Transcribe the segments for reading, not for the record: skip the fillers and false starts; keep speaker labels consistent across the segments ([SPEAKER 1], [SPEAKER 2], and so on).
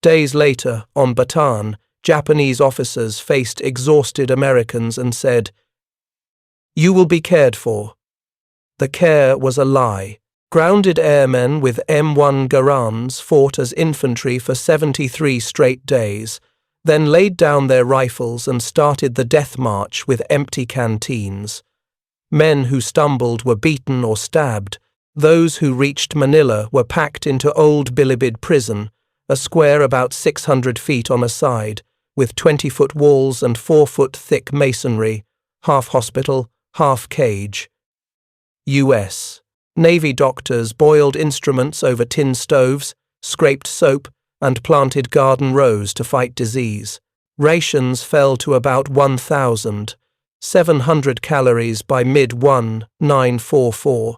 [SPEAKER 1] Days later, on Bataan, Japanese officers faced exhausted Americans and said, "You will be cared for." The care was a lie. Grounded airmen with M1 Garands fought as infantry for 73 straight days, then laid down their rifles and started the death march with empty canteens. Men who stumbled were beaten or stabbed. Those who reached Manila were packed into Old Bilibid prison, a square about 600 feet on a side, with 20-foot walls and 4-foot thick masonry, half hospital, half cage. U.S. Navy doctors boiled instruments over tin stoves, scraped soap, and planted garden rows to fight disease. Rations fell to about 1,700 calories by mid-1944,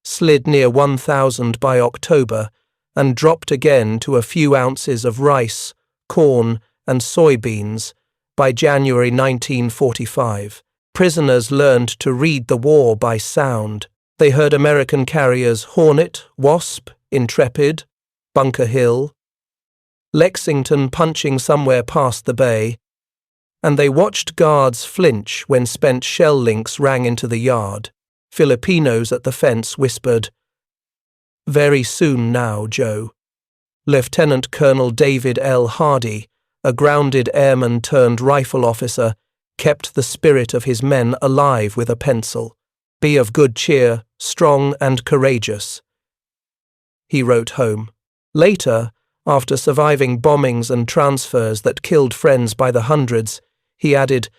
[SPEAKER 1] slid near 1,000 by October, and dropped again to a few ounces of rice, corn, and soybeans by January 1945. Prisoners learned to read the war by sound. They heard American carriers Hornet, Wasp, Intrepid, Bunker Hill, Lexington punching somewhere past the bay, and they watched guards flinch when spent shell links rang into the yard. Filipinos at the fence whispered, "Very soon now, Joe." Lieutenant Colonel David L. Hardy, a grounded airman turned rifle officer, kept the spirit of his men alive with a pencil. "Be of good cheer, strong and courageous," he wrote home. Later, after surviving bombings and transfers that killed friends by the hundreds, he added,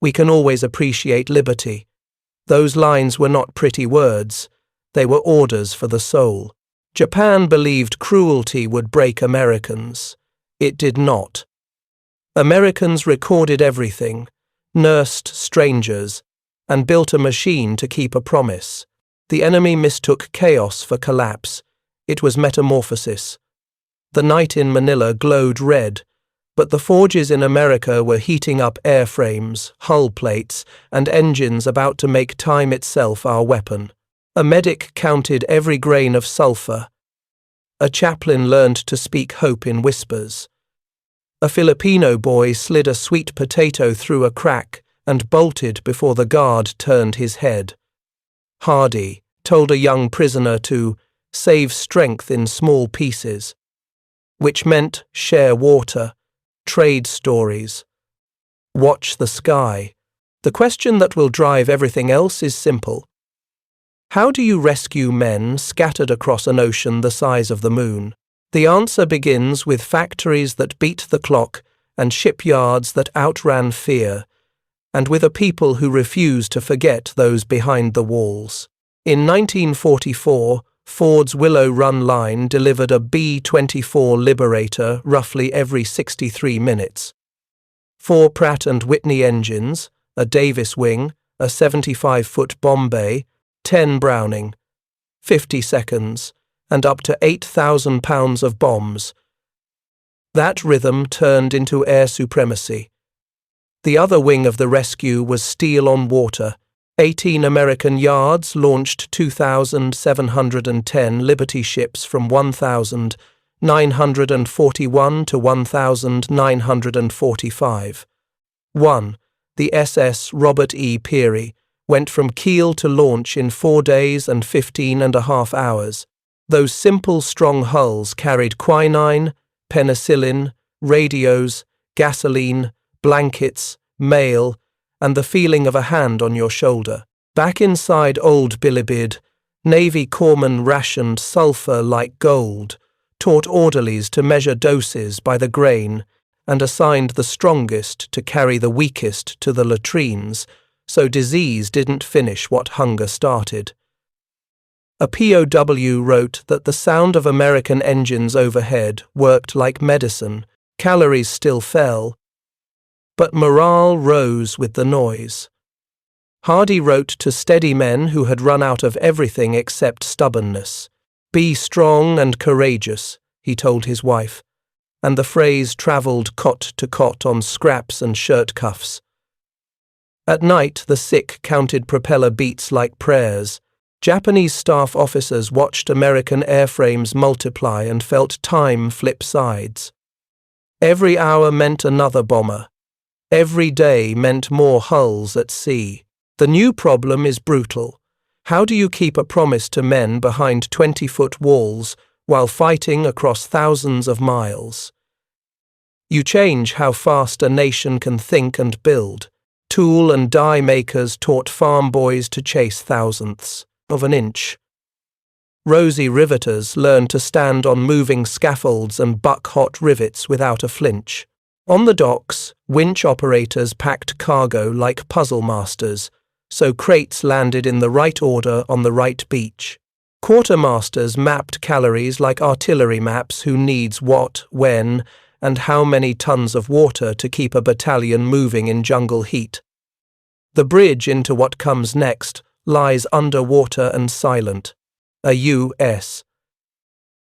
[SPEAKER 1] "We can always appreciate liberty." Those lines were not pretty words. They were orders for the soul. Japan believed cruelty would break Americans. It did not. Americans recorded everything, nursed strangers, and built a machine to keep a promise. The enemy mistook chaos for collapse. It was metamorphosis. The night in Manila glowed red, but the forges in America were heating up airframes, hull plates, and engines about to make time itself our weapon. A medic counted every grain of sulfur. A chaplain learned to speak hope in whispers. A Filipino boy slid a sweet potato through a crack and bolted before the guard turned his head. Hardy told a young prisoner to save strength in small pieces, which meant share water, trade stories, watch the sky. The question that will drive everything else is simple. How do you rescue men scattered across an ocean the size of the moon? The answer begins with factories that beat the clock and shipyards that outran fear, and with a people who refuse to forget those behind the walls. In 1944, Ford's Willow Run line delivered a B-24 Liberator roughly every 63 minutes. 4 Pratt & Whitney engines, a Davis wing, a 75-foot Bombay, 10 Browning, 50 seconds, and up to 8,000 pounds of bombs. That rhythm turned into air supremacy. The other wing of the rescue was steel on water. 18 American yards launched 2,710 Liberty ships from 1,941 to 1,945. 1. The SS Robert E. Peary went from keel to launch in 4 days and 15.5 hours. Those simple, strong hulls carried quinine, penicillin, radios, gasoline, blankets, mail, and the feeling of a hand on your shoulder. Back inside Old Bilibid, Navy corpsmen rationed sulfur like gold, taught orderlies to measure doses by the grain, and assigned the strongest to carry the weakest to the latrines, so disease didn't finish what hunger started. A POW wrote that the sound of American engines overhead worked like medicine. Calories still fell, but morale rose with the noise. Hardy wrote to steady men who had run out of everything except stubbornness. "Be strong and courageous," he told his wife, and the phrase travelled cot to cot on scraps and shirt cuffs. At night, the sick counted propeller beats like prayers. Japanese staff officers watched American airframes multiply and felt time flip sides. Every hour meant another bomber. Every day meant more hulls at sea. The new problem is brutal. How do you keep a promise to men behind 20-foot walls while fighting across thousands of miles? You change how fast a nation can think and build. Tool and die makers taught farm boys to chase thousandths of an inch. Rosy riveters learned to stand on moving scaffolds and buck hot rivets without a flinch. On the docks, winch operators packed cargo like puzzle masters, so crates landed in the right order on the right beach. Quartermasters mapped calories like artillery maps, who needs what, when, and how many tons of water to keep a battalion moving in jungle heat. The bridge into what comes next lies underwater and silent. A U.S.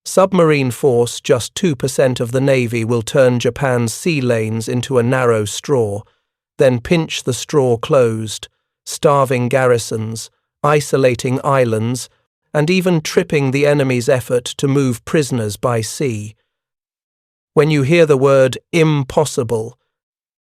[SPEAKER 1] submarine force, just 2% of the Navy, will turn Japan's sea lanes into a narrow straw, then pinch the straw closed, starving garrisons, isolating islands, and even tripping the enemy's effort to move prisoners by sea. When you hear the word impossible,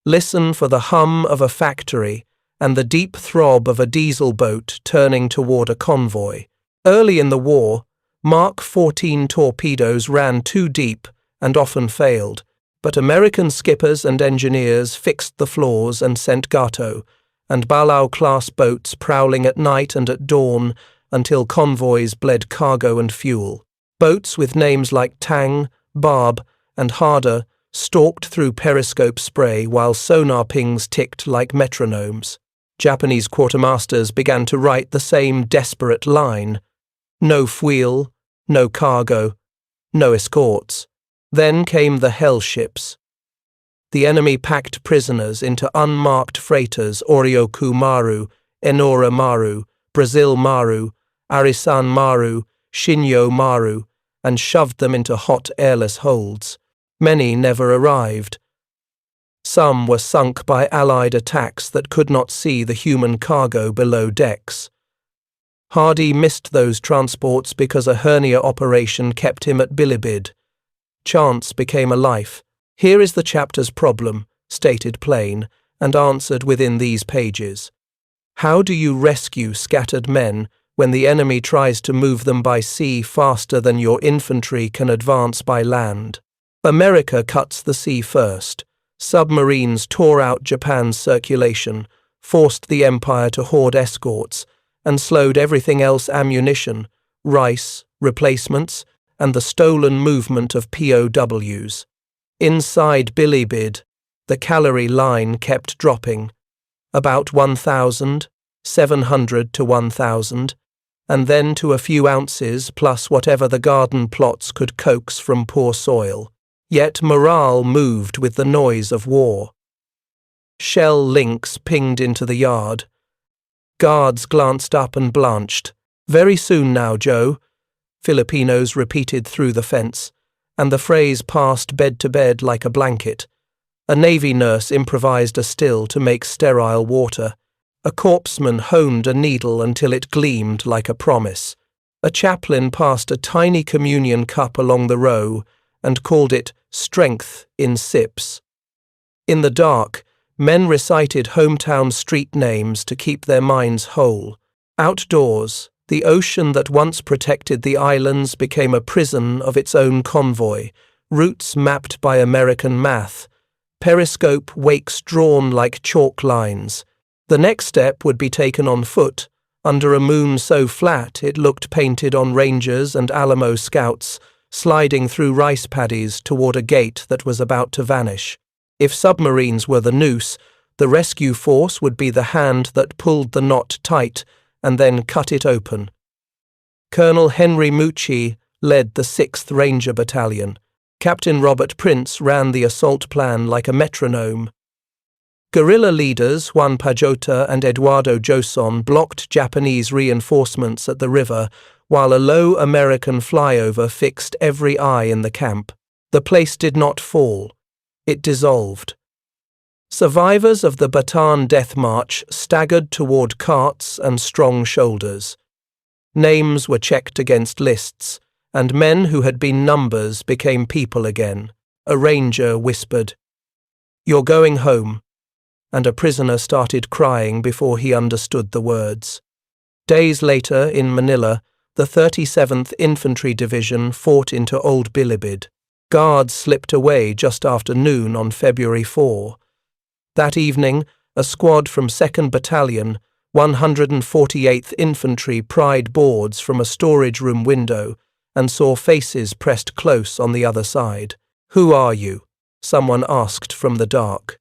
[SPEAKER 1] listen for the hum of a factory and the deep throb of a diesel boat turning toward a convoy. Early in the war, Mark 14 torpedoes ran too deep and often failed, but American skippers and engineers fixed the flaws and sent Gato and Balau-class boats prowling at night and at dawn until convoys bled cargo and fuel. Boats with names like Tang, Barb, and Harder stalked through periscope spray while sonar pings ticked like metronomes. Japanese quartermasters began to write the same desperate line: no fuel, no cargo, no escorts. Then came the hell ships. The enemy packed prisoners into unmarked freighters: Oryoku Maru, Enora Maru, Brazil Maru, Arisan Maru, Shinyo Maru, and shoved them into hot airless holds. Many never arrived. Some were sunk by Allied attacks that could not see the human cargo below decks. Hardy missed those transports because a hernia operation kept him at Bilibid. Chance became a life. Here is the chapter's problem, stated plain, and answered within these pages. How do you rescue scattered men when the enemy tries to move them by sea faster than your infantry can advance by land? America cuts the sea first. Submarines tore out Japan's circulation, forced the empire to hoard escorts, and slowed everything else: ammunition, rice, replacements, and the stolen movement of POWs. Inside Bilibid, the calorie line kept dropping, about 1,700 to 1,000, and then to a few ounces plus whatever the garden plots could coax from poor soil. Yet morale moved with the noise of war. Shell links pinged into the yard. Guards glanced up and blanched. "Very soon now, Joe," Filipinos repeated through the fence, and the phrase passed bed to bed like a blanket. A Navy nurse improvised a still to make sterile water. A corpsman honed a needle until it gleamed like a promise. A chaplain passed a tiny communion cup along the row and called it strength in sips. In the dark, men recited hometown street names to keep their minds whole. Outdoors, the ocean that once protected the islands became a prison of its own convoy, routes mapped by American math, periscope wakes drawn like chalk lines. The next step would be taken on foot, under a moon so flat it looked painted on Rangers and Alamo Scouts, sliding through rice paddies toward a gate that was about to vanish. If submarines were the noose, the rescue force would be the hand that pulled the knot tight and then cut it open. Colonel Henry Mucci led the 6th Ranger Battalion. Captain Robert Prince ran the assault plan like a metronome. Guerrilla leaders Juan Pajota and Eduardo Joson blocked Japanese reinforcements at the river, while a low American flyover fixed every eye in the camp. The place did not fall. It dissolved. Survivors of the Bataan Death March staggered toward carts and strong shoulders. Names were checked against lists, and men who had been numbers became people again. A ranger whispered, "You're going home," and a prisoner started crying before he understood the words. Days later, in Manila, the 37th Infantry Division fought into Old Bilibid. Guards slipped away just after noon on February 4. That evening, a squad from 2nd Battalion, 148th Infantry pried boards from a storage room window and saw faces pressed close on the other side. "Who are you?" someone asked from the dark.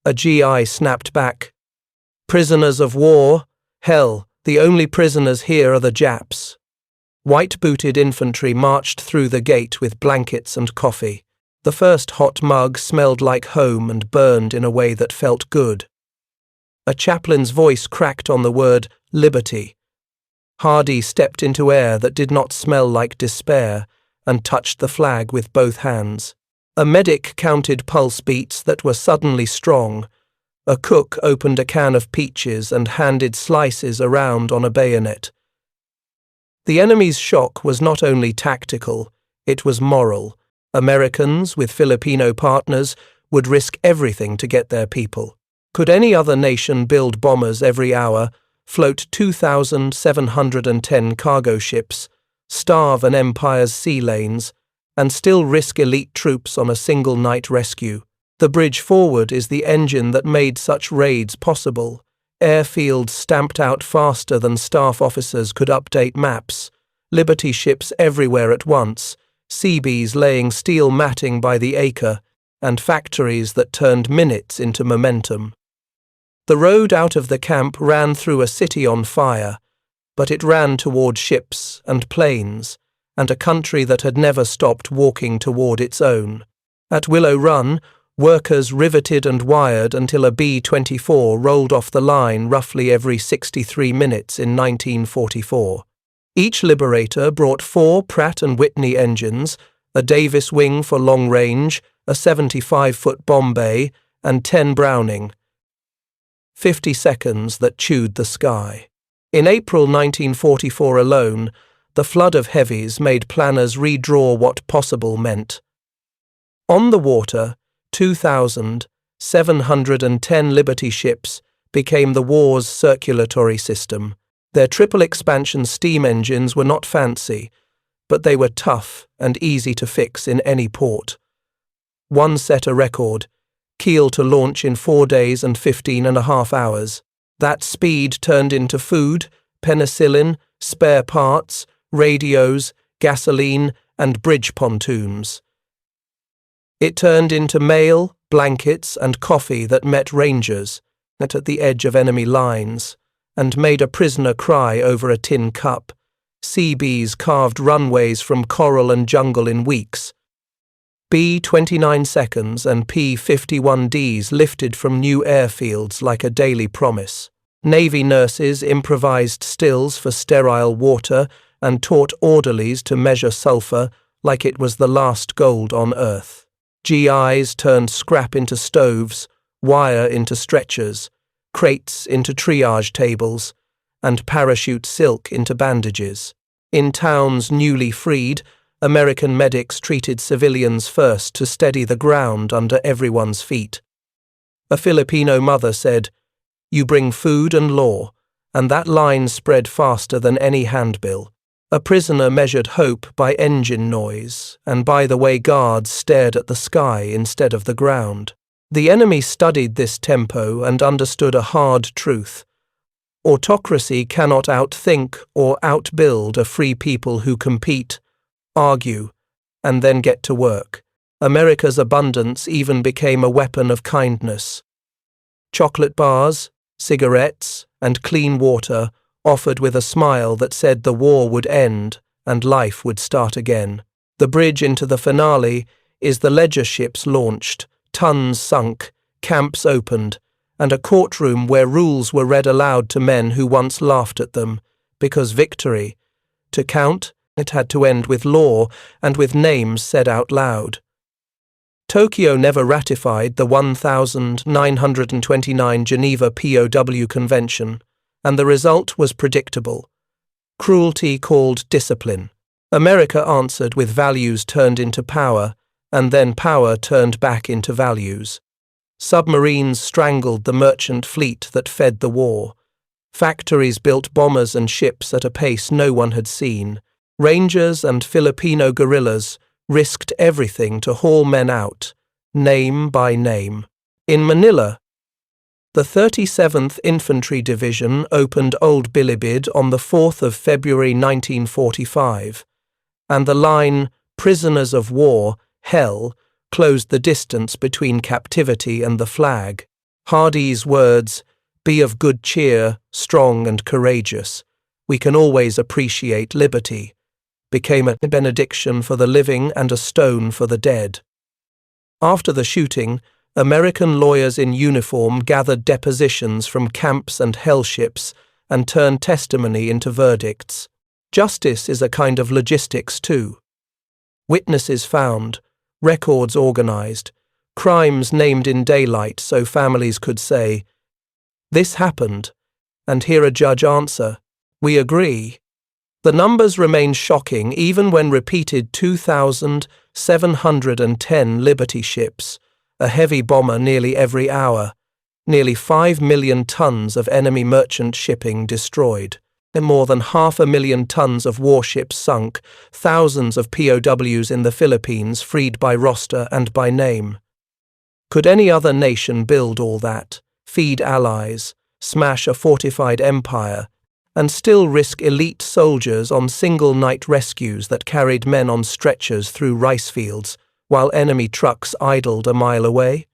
[SPEAKER 1] A GI snapped back, "Prisoners of war? Hell, the only prisoners here are the Japs." White-booted infantry marched through the gate with blankets and coffee. The first hot mug smelled like home and burned in a way that felt good. A chaplain's voice cracked on the word liberty. Hardy stepped into air that did not smell like despair and touched the flag with both hands. A medic counted pulse beats that were suddenly strong. A cook opened a can of peaches and handed slices around on a bayonet. The enemy's shock was not only tactical, it was moral. Americans, with Filipino partners, would risk everything to get their people. Could any other nation build bombers every hour, float 2,710 cargo ships, starve an empire's sea lanes, and still risk elite troops on a single night rescue? The bridge forward is the engine that made such raids possible. Airfields stamped out faster than staff officers could update maps, Liberty ships everywhere at once, Seabees laying steel matting by the acre, and factories that turned minutes into momentum. The road out of the camp ran through a city on fire, but it ran toward ships and planes, and a country that had never stopped walking toward its own. At Willow Run, workers riveted and wired until a B-24 rolled off the line roughly every 63 minutes in 1944. Each Liberator brought 4 Pratt & Whitney engines, a Davis wing for long range, a 75-foot bomb bay, and 10 Browning. 50 seconds that chewed the sky. In April 1944 alone, the flood of heavies made planners redraw what possible meant. On the water, 2,710 Liberty ships became the war's circulatory system. Their triple expansion steam engines were not fancy, but they were tough and easy to fix in any port. One set a record, keel to launch in 4 days and 15.5 hours. That speed turned into food, penicillin, spare parts, radios, gasoline, and bridge pontoons. It turned into mail, blankets, and coffee that met rangers at the edge of enemy lines, and made a prisoner cry over a tin cup. Seabees carved runways from coral and jungle in weeks. B-29 seconds and P-51Ds lifted from new airfields like a daily promise. Navy nurses improvised stills for sterile water and taught orderlies to measure sulfur like it was the last gold on earth. GIs turned scrap into stoves, wire into stretchers, crates into triage tables, and parachute silk into bandages. In towns newly freed, American medics treated civilians first to steady the ground under everyone's feet. A Filipino mother said, "You bring food and law," and that line spread faster than any handbill. A prisoner measured hope by engine noise, and by the way guards stared at the sky instead of the ground. The enemy studied this tempo and understood a hard truth. Autocracy cannot outthink or outbuild a free people who compete, argue, and then get to work. America's abundance even became a weapon of kindness. Chocolate bars, cigarettes, and clean water offered with a smile that said the war would end and life would start again. The bridge into the finale is the ledger ships launched, tons sunk, camps opened, and a courtroom where rules were read aloud to men who once laughed at them, because victory, to count, it had to end with law and with names said out loud. Tokyo never ratified the 1929 Geneva POW Convention, and the result was predictable. Cruelty called discipline. America answered with values turned into power, and then power turned back into values. Submarines strangled the merchant fleet that fed the war. Factories built bombers and ships at a pace no one had seen. Rangers and Filipino guerrillas risked everything to haul men out, name by name. In Manila, the 37th Infantry Division opened Old Bilibid on the 4th of February 1945, and the line "Prisoners of War, Hell" closed the distance between captivity and the flag. Hardy's words, "Be of good cheer, strong and courageous. We can always appreciate liberty," became a benediction for the living and a stone for the dead. After the shooting, American lawyers in uniform gathered depositions from camps and hellships and turned testimony into verdicts. Justice is a kind of logistics too. Witnesses found, records organized, crimes named in daylight so families could say, "This happened," and hear a judge answer, "We agree." The numbers remain shocking even when repeated: 2,710 Liberty ships, a heavy bomber nearly every hour, nearly 5 million tons of enemy merchant shipping destroyed, and more than 500,000 tons of warships sunk, thousands of POWs in the Philippines freed by roster and by name. Could any other nation build all that, feed allies, smash a fortified empire, and still risk elite soldiers on single-night rescues that carried men on stretchers through rice fields, while enemy trucks idled a mile away?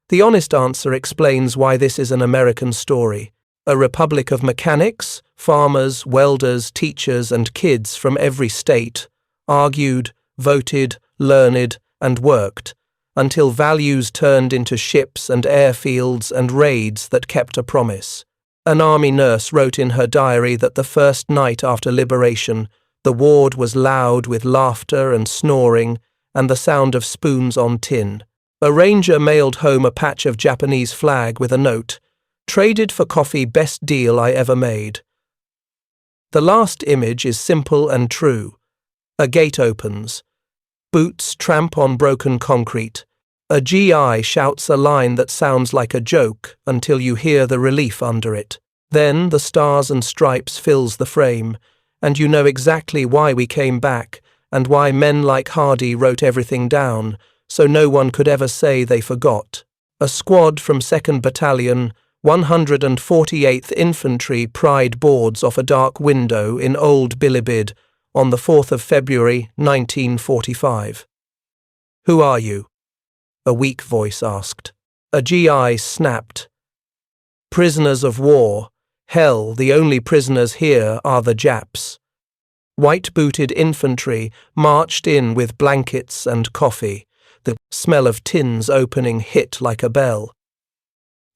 [SPEAKER 1] The honest answer explains why this is an American story. A republic of mechanics, farmers, welders, teachers, and kids from every state argued, voted, learned, and worked, until values turned into ships and airfields and raids that kept a promise. An army nurse wrote in her diary that the first night after liberation, the ward was loud with laughter and snoring and the sound of spoons on tin. A ranger mailed home a patch of Japanese flag with a note, "Traded for coffee, best deal I ever made." The last image is simple and true. A gate opens. Boots tramp on broken concrete. A GI shouts a line that sounds like a joke until you hear the relief under it. Then the stars and stripes fills the frame, and you know exactly why we came back and why men like Hardy wrote everything down, so no one could ever say they forgot. A squad from 2nd Battalion, 148th Infantry pried boards off a dark window in Old Bilibid on the 4th of February 1945. "Who are you?" a weak voice asked. A GI snapped. "Prisoners of war. Hell, the only prisoners here are the Japs." White-booted infantry marched in with blankets and coffee. The smell of tins opening hit like a bell.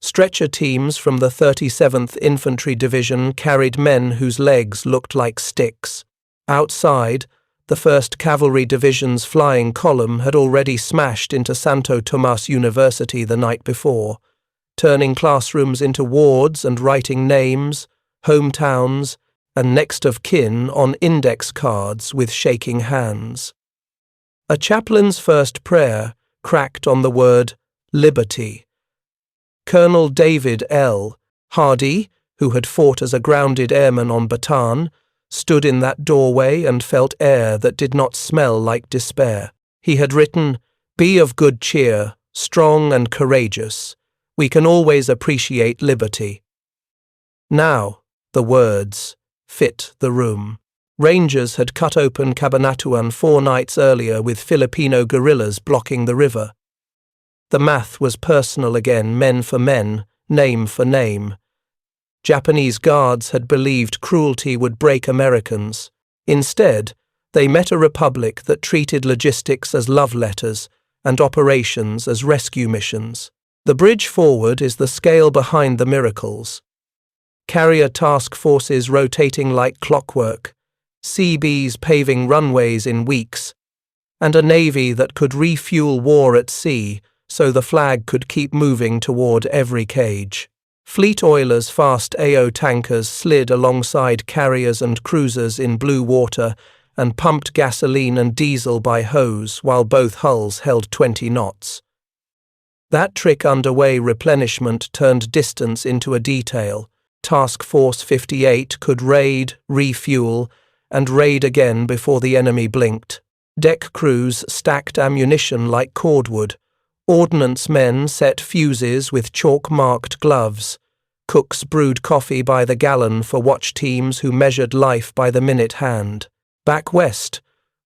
[SPEAKER 1] Stretcher teams from the 37th Infantry Division carried men whose legs looked like sticks. Outside, the 1st Cavalry Division's flying column had already smashed into Santo Tomas University the night before, turning classrooms into wards and writing names, hometowns, and next of kin on index cards with shaking hands. A chaplain's first prayer cracked on the word liberty. Colonel David L. Hardy, who had fought as a grounded airman on Bataan, stood in that doorway and felt air that did not smell like despair. He had written, "Be of good cheer, strong and courageous. We can always appreciate liberty." Now, the words fit the room. Rangers had cut open Cabanatuan 4 nights earlier with Filipino guerrillas blocking the river. The math was personal again, men for men, name for name. Japanese guards had believed cruelty would break Americans. Instead, they met a republic that treated logistics as love letters and operations as rescue missions. The bridge forward is the scale behind the miracles. Carrier task forces rotating like clockwork, Seabees paving runways in weeks, and a navy that could refuel war at sea so the flag could keep moving toward every cage. Fleet oilers' fast AO tankers slid alongside carriers and cruisers in blue water and pumped gasoline and diesel by hose while both hulls held 20 knots. That trick underway replenishment turned distance into a detail. Task Force 58 could raid, refuel, and raid again before the enemy blinked. Deck crews stacked ammunition like cordwood. Ordnance men set fuses with chalk-marked gloves. Cooks brewed coffee by the gallon for watch teams who measured life by the minute hand. Back west,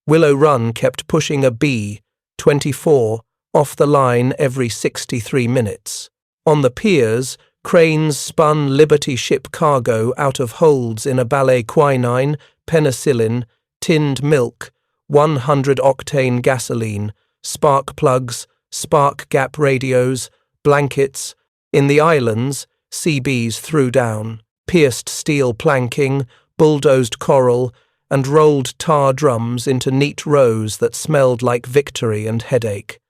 [SPEAKER 1] Willow Run kept pushing a B-24 off the line every 63 minutes. On the piers, cranes spun Liberty ship cargo out of holds in a ballet quinine, penicillin, tinned milk, 100-octane gasoline, spark plugs, spark gap radios, blankets. In the islands, CBs threw down, pierced steel planking, bulldozed coral, and rolled tar drums into neat rows that smelled like victory and headache.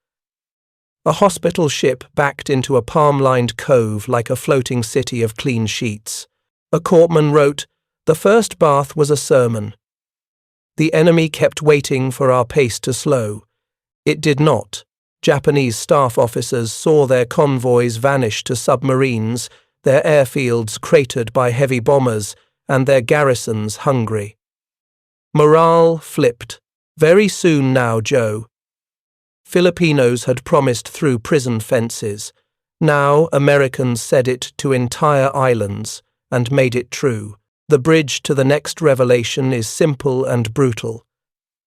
[SPEAKER 1] A hospital ship backed into a palm-lined cove like a floating city of clean sheets. A corpsman wrote, "The first bath was a sermon." The enemy kept waiting for our pace to slow. It did not. Japanese staff officers saw their convoys vanish to submarines, their airfields cratered by heavy bombers, and their garrisons hungry. Morale flipped. Very soon now, Joe. Filipinos had promised through prison fences. Now Americans said it to entire islands and made it true. The bridge to the next revelation is simple and brutal.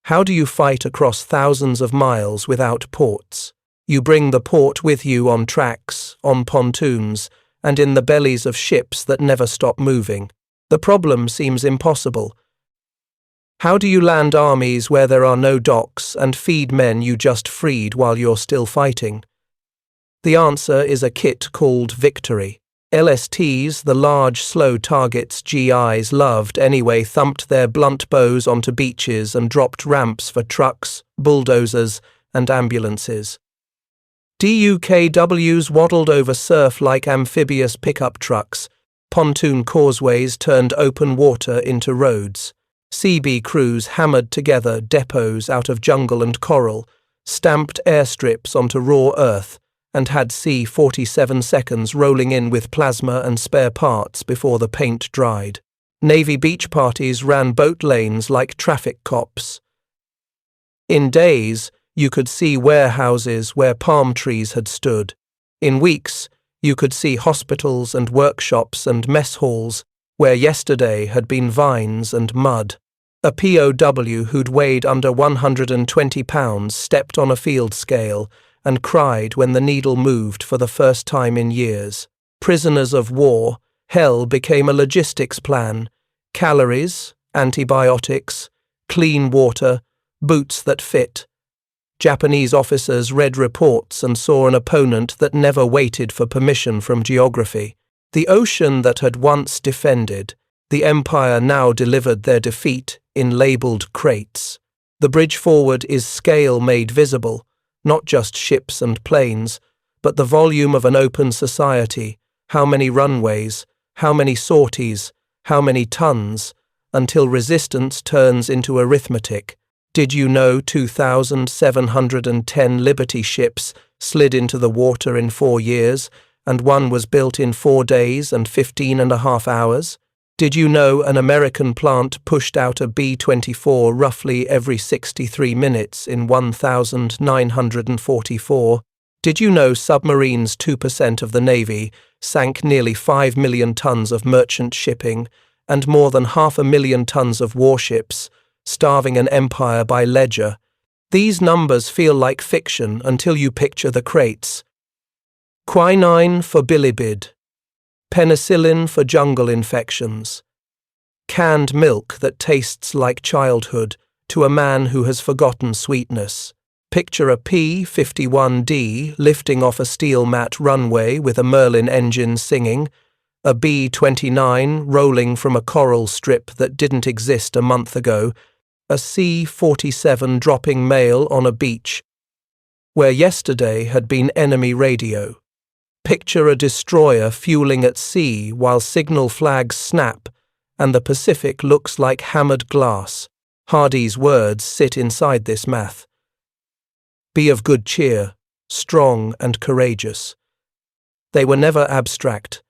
[SPEAKER 1] How do you fight across thousands of miles without ports? You bring the port with you on tracks, on pontoons, and in the bellies of ships that never stop moving. The problem seems impossible. How do you land armies where there are no docks and feed men you just freed while you're still fighting? The answer is a kit called Victory. LSTs, the large, slow targets GIs loved anyway, thumped their blunt bows onto beaches and dropped ramps for trucks, bulldozers, and ambulances. DUKWs waddled over surf like amphibious pickup trucks. Pontoon causeways turned open water into roads. CB crews hammered together depots out of jungle and coral, stamped airstrips onto raw earth, and had C-47 seconds rolling in with plasma and spare parts before the paint dried. Navy beach parties ran boat lanes like traffic cops. In days, you could see warehouses where palm trees had stood. In weeks, you could see hospitals and workshops and mess halls where yesterday had been vines and mud. A POW who'd weighed under 120 pounds stepped on a field scale and cried when the needle moved for the first time in years. Prisoners of war, hell became a logistics plan. Calories, antibiotics, clean water, boots that fit. Japanese officers read reports and saw an opponent that never waited for permission from geography. The ocean that had once defended, the Empire now delivered their defeat in labelled crates. The bridge forward is scale made visible, not just ships and planes, but the volume of an open society, how many runways, how many sorties, how many tons, until resistance turns into arithmetic. Did you know 2,710 Liberty ships slid into the water in 4 years, and one was built in 4 days and 15.5 hours? Did you know an American plant pushed out a B-24 roughly every 63 minutes in 1944? Did you know submarines, 2% of the Navy, sank nearly 5 million tons of merchant shipping and more than 500,000 tons of warships, starving an empire by ledger? These numbers feel like fiction until you picture the crates. Quinine for bilibid. Penicillin for jungle infections. Canned milk that tastes like childhood to a man who has forgotten sweetness. Picture a P-51D lifting off a steel mat runway with a Merlin engine singing, a B-29 rolling from a coral strip that didn't exist a month ago, a C-47 dropping mail on a beach where yesterday had been enemy radio. Picture a destroyer fueling at sea while signal flags snap and the Pacific looks like hammered glass. Hardy's words sit inside this math. Be of good cheer, strong and courageous. They were never abstract.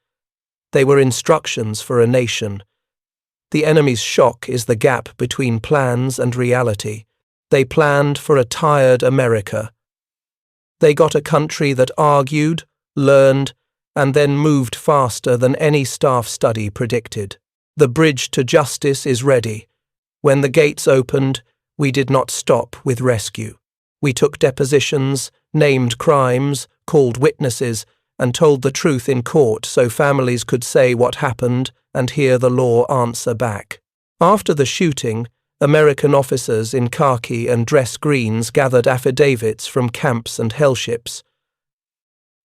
[SPEAKER 1] They were instructions for a nation. The enemy's shock is the gap between plans and reality. They planned for a tired America. They got a country that argued, learned, and then moved faster than any staff study predicted. The bridge to justice is ready. When the gates opened, we did not stop with rescue. We took depositions, named crimes, called witnesses, and told the truth in court so families could say what happened and hear the law answer back. After the shooting, American officers in khaki and dress greens gathered affidavits from camps and hellships.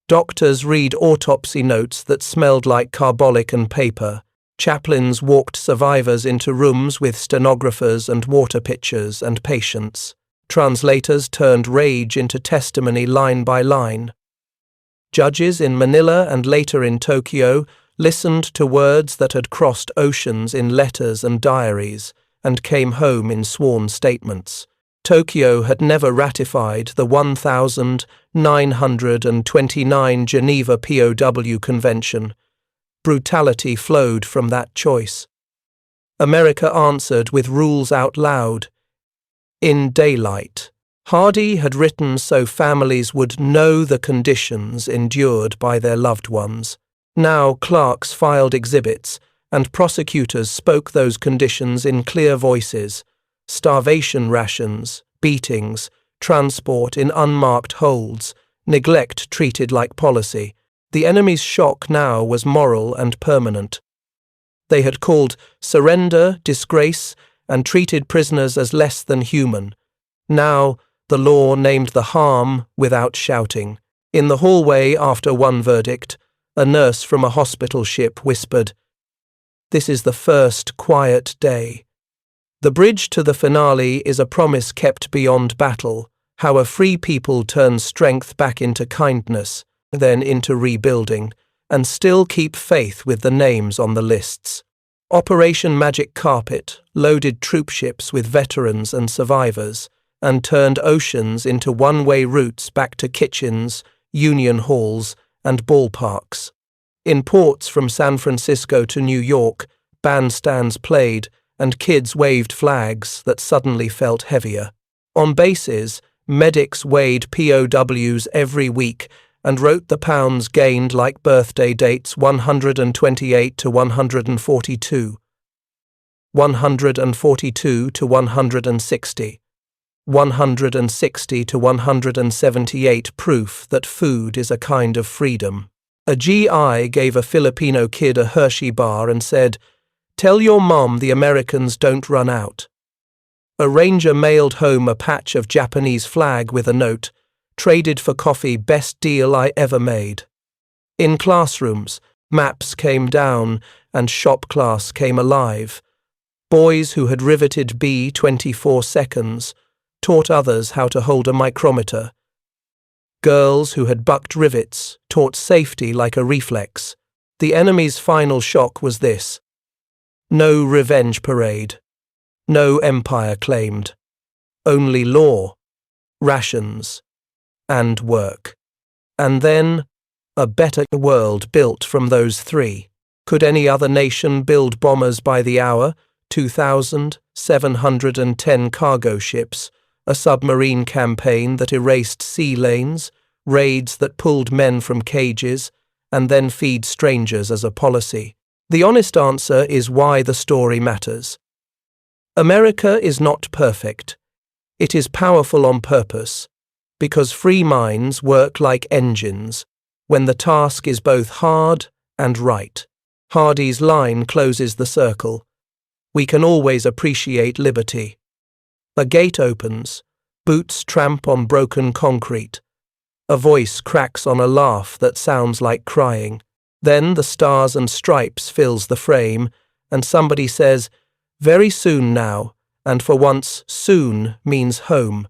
[SPEAKER 1] Doctors read autopsy notes that smelled like carbolic and paper. Chaplains walked survivors into rooms with stenographers and water pitchers and patients. Translators turned rage into testimony line by line. Judges in Manila and later in Tokyo listened to words that had crossed oceans in letters and diaries and came home in sworn statements. Tokyo had never ratified the 1929 Geneva POW Convention. Brutality flowed from that choice. America answered with rules out loud. In daylight. Hardy had written so families would know the conditions endured by their loved ones. Now clerks filed exhibits, and prosecutors spoke those conditions in clear voices: starvation rations, beatings, transport in unmarked holds, neglect treated like policy. The enemy's shock now was moral and permanent. They had called surrender disgrace and treated prisoners as less than human. Now the law named the harm without shouting. In the hallway after one verdict, a nurse from a hospital ship whispered, "This is the first quiet day." The bridge to the finale is a promise kept beyond battle, how a free people turn strength back into kindness, then into rebuilding, and still keep faith with the names on the lists. Operation Magic Carpet loaded troop ships with veterans and survivors, and turned oceans into one-way routes back to kitchens, union halls, and ballparks. In ports from San Francisco to New York, bandstands played, and kids waved flags that suddenly felt heavier. On bases, medics weighed POWs every week and wrote the pounds gained like birthday dates 128 to 142, 142 to 160, 160 to 178 proof that food is a kind of freedom. A GI gave a Filipino kid a Hershey bar and said, "Tell your mom the Americans don't run out." A ranger mailed home a patch of Japanese flag with a note, "Traded for coffee, best deal I ever made." In classrooms, maps came down and shop class came alive. Boys who had riveted B 24 seconds taught others how to hold a micrometer. Girls who had bucked rivets taught safety like a reflex. The enemy's final shock was this: no revenge parade, no empire claimed, only law, rations, and work. And then, a better world built from those three. Could any other nation build bombers by the hour, 2,710 cargo ships, a submarine campaign that erased sea lanes, raids that pulled men from cages, and then feed strangers as a policy? The honest answer is why the story matters. America is not perfect. It is powerful on purpose, because free minds work like engines when the task is both hard and right. Hardy's line closes the circle. We can always appreciate liberty. A gate opens, boots tramp on broken concrete. A voice cracks on a laugh that sounds like crying. Then the stars and stripes fills the frame, and somebody says, "Very soon now," and for once, soon means home.